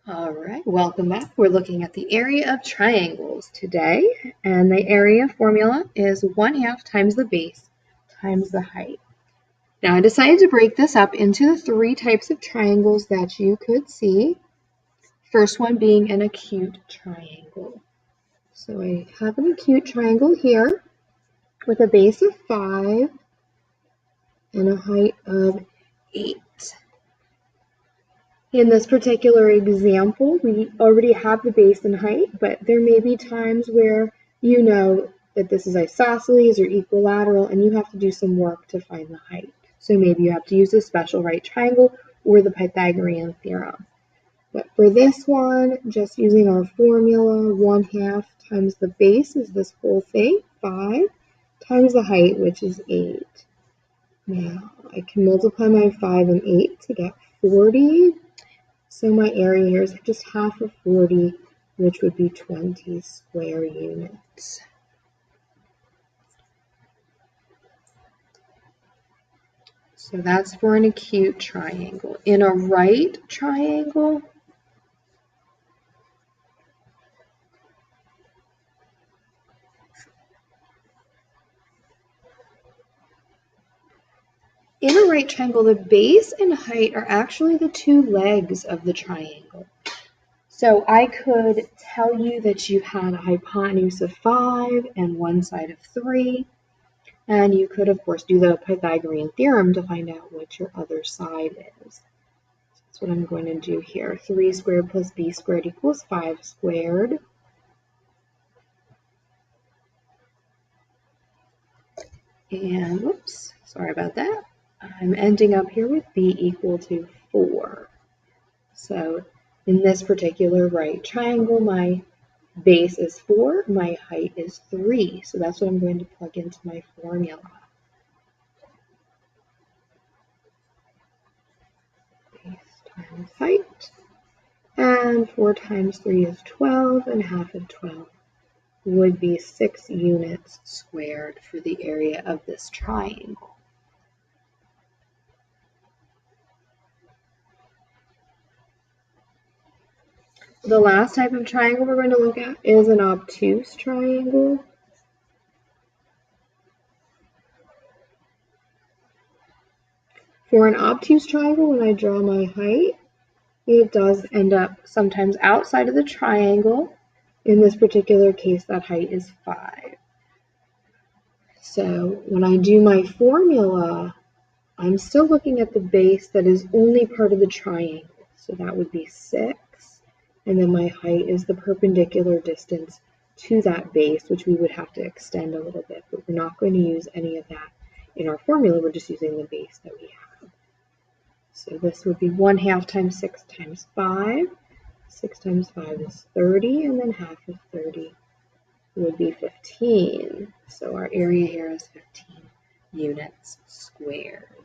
All right, welcome back. We're looking at the area of triangles today, and the area formula is 1/2 times the base times the height. Now I decided to break this up into the three types of triangles that you could see. First one being an acute triangle. So I have an acute triangle here with a base of 5 and a height of 8. In this particular example, we already have the base and height, but there may be times where you know that this is isosceles or equilateral and you have to do some work to find the height. So maybe you have to use a special right triangle or the Pythagorean theorem. But for this one, just using our formula, 1/2 times the base is this whole thing, 5, times the height, which is 8. Now, I can multiply my 5 and 8 to get 40. So my area here is just half of 40, which would be 20 square units. So that's for an acute triangle. In a right triangle, the base and height are actually the two legs of the triangle. So I could tell you that you had a hypotenuse of 5 and one side of 3. And you could, of course, do the Pythagorean theorem to find out what your other side is. That's what I'm going to do here. 3 squared plus b squared equals 5 squared. And, whoops, sorry about that. I'm ending up here with b equal to 4. So in this particular right triangle, my base is 4, my height is 3. So that's what I'm going to plug into my formula. Base times height. And 4 times 3 is 12, and half of 12 would be 6 units squared for the area of this triangle. The last type of triangle we're going to look at is an obtuse triangle. For an obtuse triangle, when I draw my height, it does end up sometimes outside of the triangle. In this particular case, that height is 5. So when I do my formula, I'm still looking at the base that is only part of the triangle. So that would be 6. And then my height is the perpendicular distance to that base, which we would have to extend a little bit. But we're not going to use any of that in our formula. We're just using the base that we have. So this would be 1/2 times 6 times 5. 6 times 5 is 30, and then half of 30 would be 15. So our area here is 15 units squared.